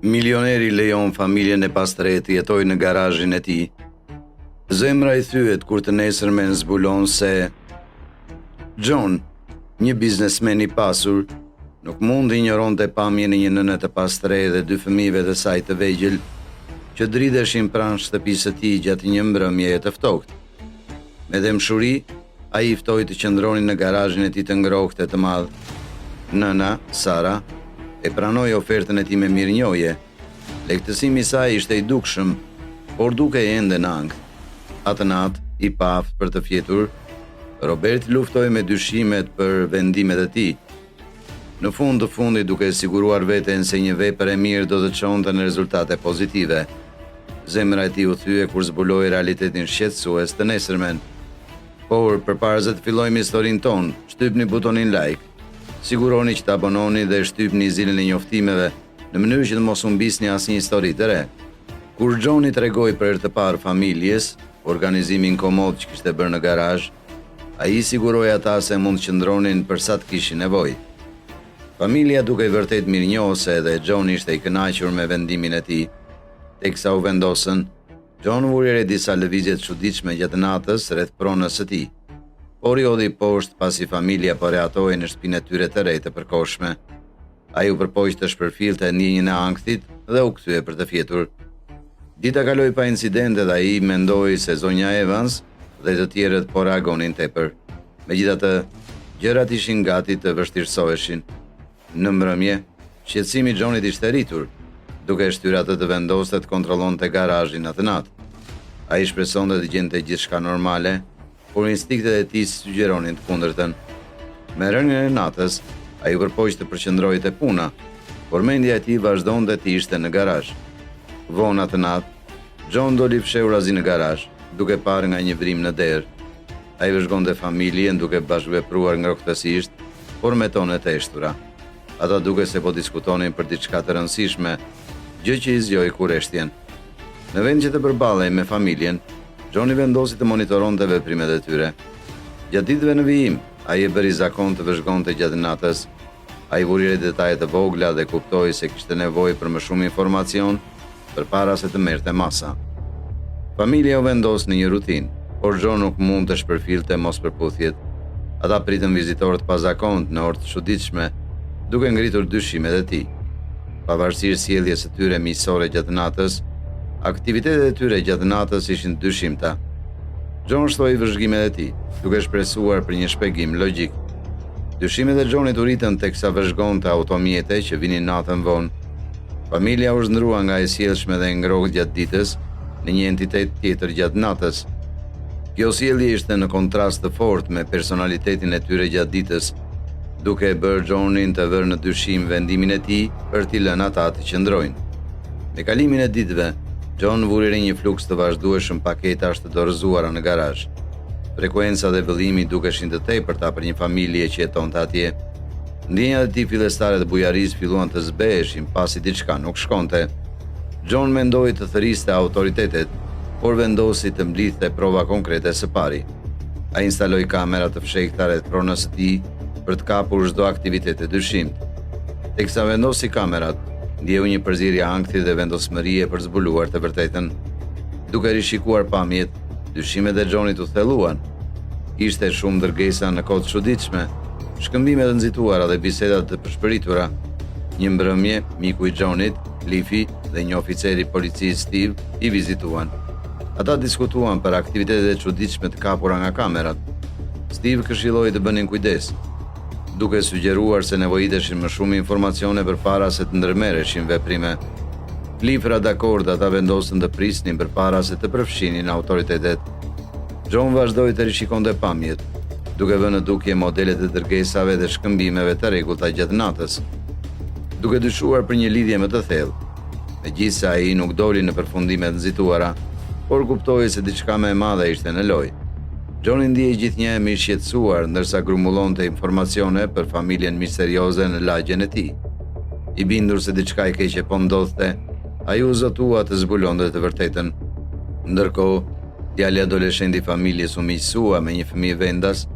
Milioneri lejon familjen e pastret të jetojë në garazhin e tij. Zemra i thyet kur të nesërmen zbulon se John, një biznesmen i pasur, nuk mund injoronte pamjen e një nëne të pastre dhe dy fëmijëve të saj të vegjël që dridheshin pranë shtëpisë së tij gjatë një mbrëmjeje të ftohtë. Me dëmshuri, ai i ftoi të qëndronin në garazhin e tij të ngrohtë të madh. Nëna, Sara, e pranoi ofertën e tij me mirënjohje. Lehtësimi i saj ishte i dukshëm, por duke ende në ankth. Atë natë, i paftë për të fjetur, Robert luftoi me dyshimet për vendimet e tij. Në fund të fundit, duke siguruar veten se një vepër e mirë do të çonte në rezultate pozitive, zemra e tij u thye kur zbuloi realitetin shqetësues të nesërmen. Por përpara se të fillojmë historinë tonë, shtypni butonin like. Siguroni që të abononi dhe shtypni zilin e njoftimeve në mënyrë që të mos humbisni asnjë histori të re. Kur John i tregoi për herë të parë familjes organizimin komod që kishte bërë në garazh, ai siguroi ata se mund të qëndronin për sa të kishin nevojë. Familja duke vërtet mirënjohëse dhe John ishte i kënaqur me vendimin e tij. Teksa u vendosën, John vuri re disa lëvizje të çuditshme gjatë natës rreth pronës së tij. Por i odhi poshtë pasi familja po rehatoi në shtëpinë e tyre të re të përkohshme. Ai u përpoq të shpërfilte ndjenjën e ankthit dhe u kthye për të fjetur. Dita kaloi pa incidente dhe ai mendoi se zonja Evans dhe të tjerët po reagonin tepër. Megjithatë, gjërat ishin gati të vështirësoheshin. Në mbrëmje, shqetësimi i Johnit ishte rritur, duke shtyrë atë të vendoste të kontrollonte garazhin atë natë. Ai shpresonte të gjente gjithçka normale, por instiktet e tij sugjeronin të kundërtën. Me rënien e natës, ai u përpoq të përqendrohej te puna, por mendja e tij vazhdonte të ishte në garazh. Vonë atë natë, John doli fshehurazi në garazh, duke parë nga një vrim në derë. Ai vëzhgonte familjen duke bashkëvepruar ngrohtësisht, por me tone të eshtura. Ata duke se po diskutonin për diçka të rëndësishme, gjë që i zgjoi kurreshtjen. Në vend që të përballej me familjen, John i vendosi të monitoronte veprimet e tyre. Gjatë ditëve në vijim, ai e bëri zakon të vëzhgonte gjatë natës. Ai vuri re detaje të vogla dhe kuptoi se kishte nevojë për më shumë informacion përpara se të merrte masa. Familja u vendos në një rutinë, por John nuk mund të shpërfilte mospërputhjet. Ata pritën vizitorë të pazakontë në orë të çuditshme, duke ngritur dyshimet e tij. Pavarësisht sjelljes së tyre miqësore gjatë natës, aktivitetet e tyre gjatë natës ishin dyshimta. John shtoi vëzhgimet e tij, duke shpresuar për një shpjegim logjik. Dyshimet e Johnit u ritën teksa vëzhgonte automjete që vinin natën vonë. Familja u zhndrua nga e sjellshme dhe ngrohtë gjatë ditës në një entitet tjetër gjatë natës. Kjo sjellje ishte në kontrast të fortë me personalitetin e tyre gjatë ditës, duke e bërë Johnin të vërë në dyshim vendimin e tij për t'i lënë ata të qëndrojnë. Me kalimin e ditëve, John vuri re një fluks të vazhdueshëm paketash të dorëzuara në garazh. Frekuenca dhe vëllimi dukeshin të tepërta për një familje që jetonte atje. Ndjenjat e tij fillestare të bujarisë filluan të zbeheshin pasi diçka nuk shkonte. John mendoi të thëriste autoritetet, por vendosi të mblidhte prova konkrete së pari. Ai instaloi kamera të fshehta rreth pronës së tij për të kapur çdo aktivitet të dyshimt. Teksa vendosi kamerat, ndjeu një përzierje ankthi dhe vendosmërie për zbuluar të vërtetën. Duke rishikuar pamjet, dyshimet e Johnit u thelluan. Ishte shumë dërgesa në kohë të çuditshme, shkëmbime të nxituara dhe biseda të përshpëritura. Një mbrëmje, miku i Johnit, Cliffy, dhe një oficer i policisë, Steve, i vizituan. Ata diskutuan për aktivitetet e çuditshme të kapura nga kamerat. Steve këshilloi të bënin kujdes, duke sugjeruar se nevojiteshin më shumë informacione përpara se të ndërmerreshin veprime. Cliff ra dakord ata vendosën të prisnin përpara se të përfshinin autoritetet. John vazhdoi të rishikonte pamjet, duke vënë në dukje modelet e dërgesave dhe shkëmbimeve të rregullta gjatë natës, duke dyshuar për një lidhje më të thellë. Megjithse ai nuk doli në përfundime të nxituara, por kuptoi se diçka më e madhe ishte në lojë. John ndiej gjithnjëherë i shqetësuar ndërsa grumullonte informacione për familjen misterioze në lagjen e tij. I bindur se diçka e keqe po ndodhte, ai u zotua të zbulonte të vërtetën. Ndërkohë, djali adoleshenti i familjes u miqësua me një fëmijë vendas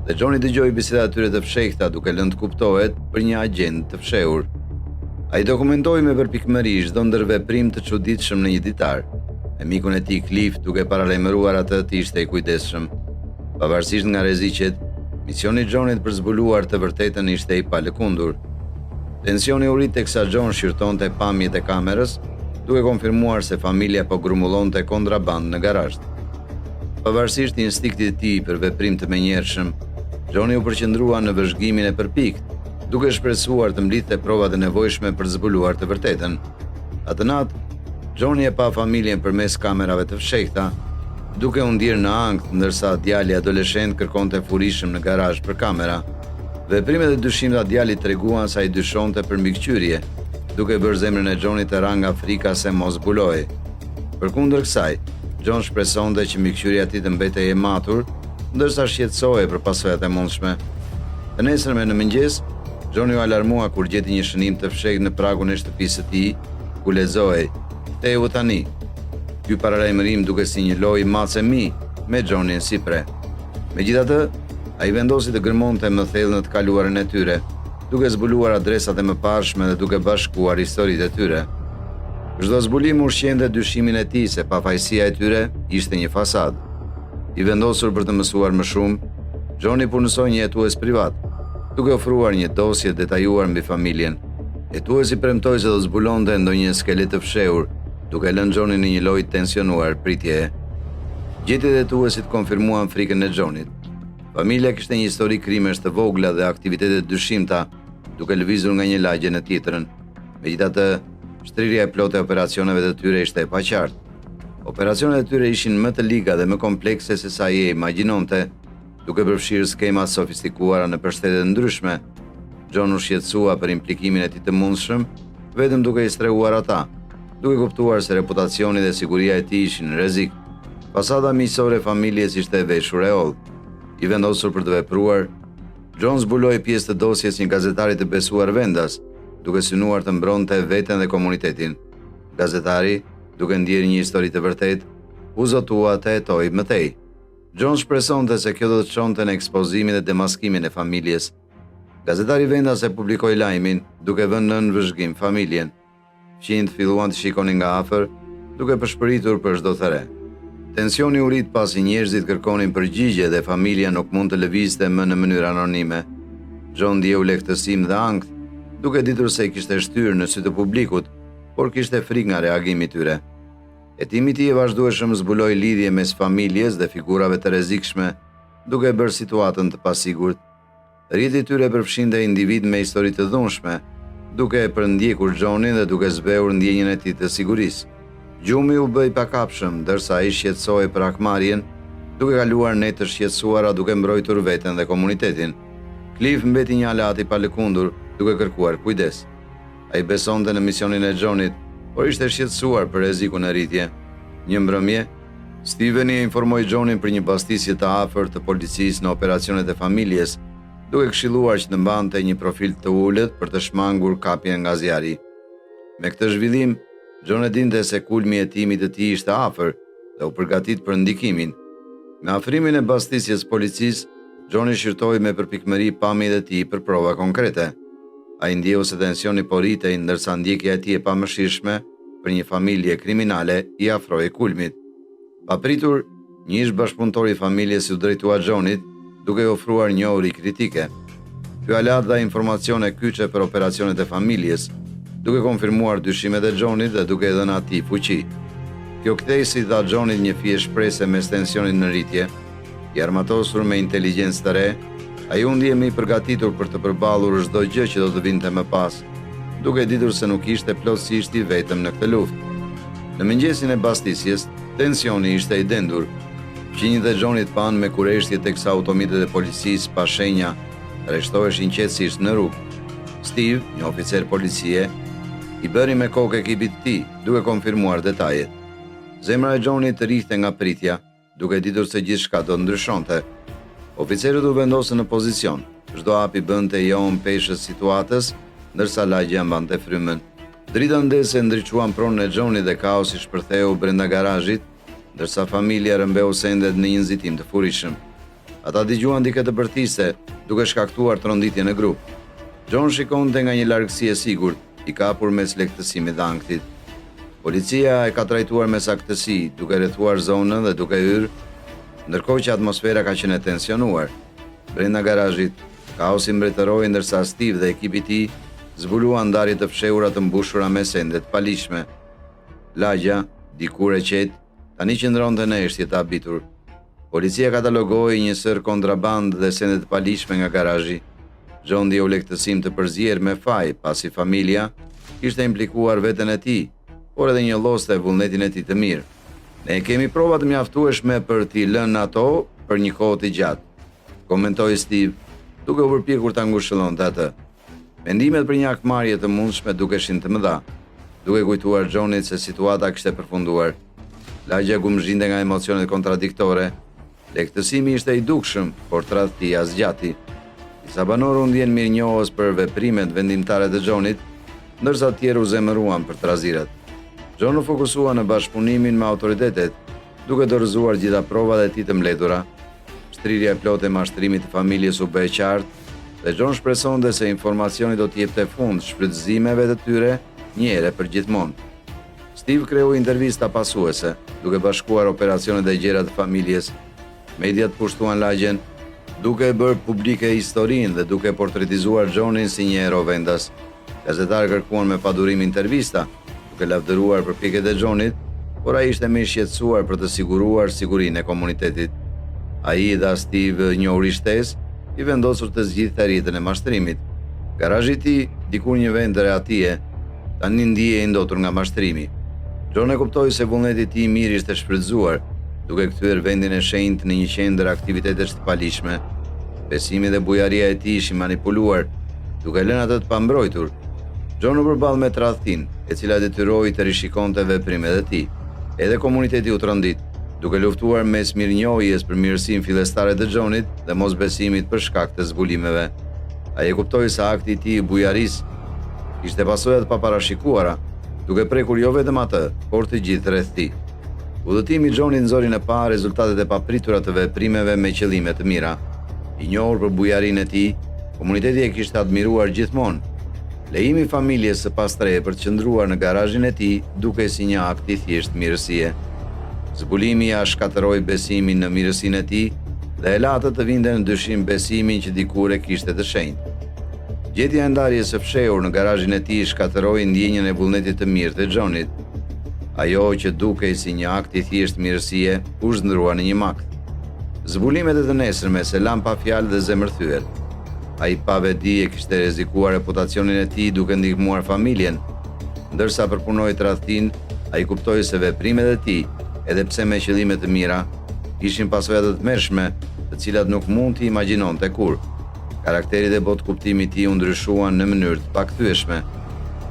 dhe John i dëgjoi bisedat e tyre të fshehta duke lënë të kuptohet për një agent të fshehur. Ai dokumentoi me përpikmëri çdo ndërveprim të çuditshëm në një ditar. Me mikun e tij Cliff duke paralajmëruar atë të ishte i kujdesshëm. Pavarësisht nga rreziqet, misioni i Johnit për zbuluar të vërtetën ishte i palëkundur. Tensioni u rrit teksa John shqyrtonte pamjet e kamerës, duke konfirmuar se familja po grumullonte kontraband në garazh. Pavarësisht instiktit të tij për veprim të menjëhershëm, Johnny u përqendrua në vëzhgimin e përpikt, duke shpresuar të mblidhte provat e nevojshme për zbuluar të vërtetën. Atë natë, Johnny e pa familjen përmes kamerave të fshehta, duke u ndier në ankth ndërsa djali adoleshent kërkonte furishëm në garazh për kamera. Veprimet e dyshimta të djalit treguan se ai dyshonte për mbikëqyrje, duke bërë zemrën e Johnit të rënë nga frika se mos zbulohej. Përkundër kësaj, John shpresonte që mbikëqyrja e tij të mbetej e matur, ndërsa shqetësohej për pasojat e mundshme. Të nesërme në mëngjes, Johnny u alarmua kur gjeti një shënim të fshehtë në pragun e shtëpisë së tij, ku lexohej: "Teu tani." Ky paralajmërim duke si një lojë mace mi me Johnny si pre. Megjithatë, ai vendosi të gërmonte më thellë në të kaluarën e tyre, duke zbuluar adresat e mëparshme dhe duke bashkuar historitë e tyre. Çdo zbulim ushqente dyshimin e tij se pafajësia e tyre ishte një fasadë. I vendosur për të mësuar më shumë, Johnny punësoi një hetues privat, duke ofruar një dosje detajuar mbi familjen. Hetuesi premtoi se do zbulonte ndonjë skelet të fshehur, duke lënë Johnin në një lojë tensionuar pritjeje. Gjetjet e hetuesit konfirmuan frikën e Johnit. Familja kishte një histori krimesh të vogla dhe aktivitete dyshimta, duke lëvizur nga një lagje në tjetrën. Megjithatë, shtrirja e plotë e operacioneve të tyre ishte e paqartë. Operacionet e tyre ishin më të liga dhe më komplekse se sa ai imagjinonte, duke përfshirë skema sofistikuara në shtete ndryshme. John u shqetësua për implikimin e tij të mundshëm, vetëm duke i strehuar ata, duke kuptuar se reputacioni dhe siguria e tij ishin në rrezik. Fasada miqësore e familjes ishte e veshur e holl. I vendosur për të vepruar, John zbuloi pjesë të dosjes një gazetari të besuar vendas, duke synuar të mbronte veten dhe komunitetin. Gazetari, duke ndjerë një histori të vërtetë, u zotua të hetojë më tej. John shpresonte se kjo do të çonte në ekspozimin dhe demaskimin e familjes. Gazetari vendas e publikoi lajmin, duke vënë nën vëzhgim familjen. Fqinjtë filluan të shikonin nga afër, duke përshpëritur për çdo të re. Tensioni u rrit pasi njerëzit kërkonin përgjigje dhe familja nuk mund të lëvizte më në mënyrë anonime. John ndjeu lehtësim dhe ankth, duke ditur se i kishte shtyrë në sy të publikut, por kishte frikë nga reagimi i tyre. Hetimi i tij e vazhdueshëm zbuloi lidhje mes familjes dhe figurave të rrezikshme, duke bërë situatën të pasigurt. Rrjeti i tyre përfshinte individ me histori të dhunshme, duke e përndjekur Johnin dhe duke zbehur ndjenjën e tij të sigurisë. Gjumi u bë i pakapshëm, ndërsa ai shqetësohej për akmarrjen, duke kaluar netë të shqetësuara duke mbrojtur veten dhe komunitetin. Cliff mbeti një alat i palëkundur, duke kërkuar kujdes. Ai besonte në misionin e Johnit, por ishte shqetësuar për rrezikun e rritje. Një mbrëmje, Steven i informoi Johnin për një bastisje të afërt të policisë në operacionet e familjes, duke këshilluar që të mbante një profil të ulët për të shmangur kapjen nga zjarri. Me këtë zhvillim, John e dinte se kulmi i hetimit të tij ishte afër dhe u përgatit për ndikimin. Me afrimin e bastisjes policisë, John i shqyrtoi me përpikmëri pamjet e tij për prova konkrete. Ai ndjeu se tensioni po rritej ndërsa ndjekja e tij e pamëshirshme për një familje kriminale i afroi kulmit. Papritur, një ish bashkëpunëtor i familjes u drejtua Johnit, duke i ofruar njohuri kritike. Ky alat dha informacione kyçe për operacionet e familjes, duke konfirmuar dyshimet e Johnit dhe duke dhënë atij fuqi. Kjo kthesi dha Johnit një fije shprese mes tensionit në rritje. I armatosur me inteligjencë të re, ai u ndjej më i përgatitur për të përballur çdo gjë që do të vinte më pas, duke ditur se nuk ishte plotësisht i vetëm në këtë luftë. Në mëngjesin e bastisjes, tensioni ishte i dendur. Fqinjtë e Johnit panë me kurreshtje teksa automitet e policisë pa shenja rreshtoheshin qetësisht në rrugë. Steve, një oficer policie, i bëri me kokë ekipit të tij, duke konfirmuar detajet. Zemra e Johnit të rrihte nga pritja, duke ditur se gjithçka do ndryshonte. Oficerët u vendosën në pozicion, çdo hap i bënte jon peshës situatës, ndërsa lagja mbante frymën. Drita ndese ndriçuan pronën e Johnit dhe kaosi shpërtheu brenda garazhit, ndërsa familja rëmbeu sendet në një nxitim të furishëm. Ata dëgjuan dikë të bërtiste, duke shkaktuar tronditje në grup. John shikonte nga një largësi e sigurt, i kapur mes lehtësimit dhe ankthit. Policia e ka trajtuar me saktësi, duke rrethuar zonën dhe duke hyrë, ndërkohë që atmosfera ka qenë e tensionuar. Brenda garazhit, kaosi mbretëroi ndërsa Steve dhe ekipi i tij zbuluan ndarje të fshehura të mbushura me sende të palishme. Lagja, dikur e qetë, tani qëndronte në eshtje të habitur. Policia katalogoi një sër kontraband dhe sende të palishme nga garazhi. John ndi u lehtësim të përzier me faj, pasi familja kishte implikuar veten e tij, por edhe një lloste vullnetin e tij të mirë. Ne kemi prova të mjaftueshme për t'i lënë ato për një kohë të gjatë, komentoi Steve, duke u përpjekur ta ngushëllonte atë. Mendimet për një akmarrje të mundshme dukeshin të mëdha, duke kujtuar Johnit se situata kishte përfunduar. Lagja gumzhinte nga emocionet kontradiktore. Lehtësimi ishte i dukshëm, por tradhtia zgjati. Disa banorë u ndjen mirënjohës për veprimet vendimtare të Johnit, ndërsa të tjerë u zemëruan për trazirat. John u fokusua në bashkëpunimin me autoritetet, duke dorëzuar gjitha provat e tij të mbledhura. Shtrirja e plotë e mashtrimit të familjes u bë e qartë dhe John shpresonte se informacioni do të jepte fund shfrytëzimeve të tyre një herë për gjithmonë. Steve kreu intervista pasuese, duke bashkuar operacionet e gjera të familjes. Mediat pushtuan lagjen, duke e bërë publike historinë dhe duke portretizuar Johnin si një hero vendas. Gazetarë kërkuan me padurim intervista, duke lavdëruar përpjekjet e Johnit, por ai ishte më i shqetësuar për të siguruar sigurinë e komunitetit. Ai dha Steve njohuri shtesë, i vendosur të zgjidhte rrjetën e mashtrimit. Garazhi i tij, dikur një vend atije, tani ndihej i ndotur nga mashtrimi. John e kuptoi se vullneti i tij i mirë ishte shfrytzuar, duke kthyer vendin e shenjtë në një qendër aktivitetesh të palishme. Besimi dhe bujaria e tij ishin manipuluar, duke lënë atë të pambrojtur. John u përball me tradhtin, e cila detyroi të rishikonte veprimet e tij. Edhe komuniteti u trondit, duke luftuar mes mirënjohjes për mirësinë fillestare të Johnit dhe mosbesimit për shkak të zbulimeve. Ai e kuptoi se akti i tij i bujarisë kishte pasoja të paparashikuara, duke prekur jo vetëm atë, por të gjithë rreth tij. Udhëtimi i Johnit nxori në parë rezultatet e papritura të veprimeve me qëllime të mira. I njohur për bujarinë e tij, komuniteti e kishte admiruar gjithmonë. Lejimi i familjes së pastreje për të qëndruar në garazhin e tij dukej si një akt i thjeshtë mirësie. Zbulimi ja shkatërroi besimin në mirësinë e tij dhe e la atë të vinte në dyshim besimin që dikur e kishte të shenjtë. Gjetja e ndarjes së fshehur në garazhin e tij shkatërroi ndjenjën e vullnetit të mirë të Johnit. Ajo që dukej si një akt i thjeshtë mirësie u zhndrua në një makt. Zbulimet e të nesërme se lan pa fjalë dhe zemërthyet. Ai pa vedi e kishte rrezikuar reputacionin e tij duke ndihmuar familjen, ndërsa përpunoi tradhtin, ai kuptoi se veprimet e tij, edhe pse me qëllime të mira, ishin pasoja të tmerrshme, të cilat nuk mund t'i imagjinonte kur. Karakteri dhe botë kuptimi i tij u ndryshuan në mënyrë të pakthyeshme.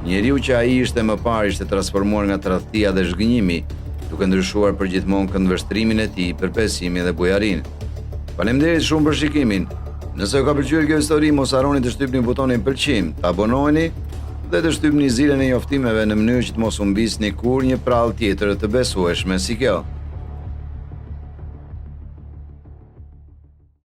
Njeriu që ai ishte më parë ishte transformuar nga tradhtia dhe zhgënjimi, duke ndryshuar përgjithmonë këndvështrimin e tij për besimin dhe bujarinë. Faleminderit shumë për shikimin. Nëse ju ka pëlqyer kjo histori, mos harroni të shtypni butonin pëlqim, të abonoheni dhe të shtypni zilën e njoftimeve në mënyrë që të mos humbisni kur një prallë tjetër të besueshme si kjo.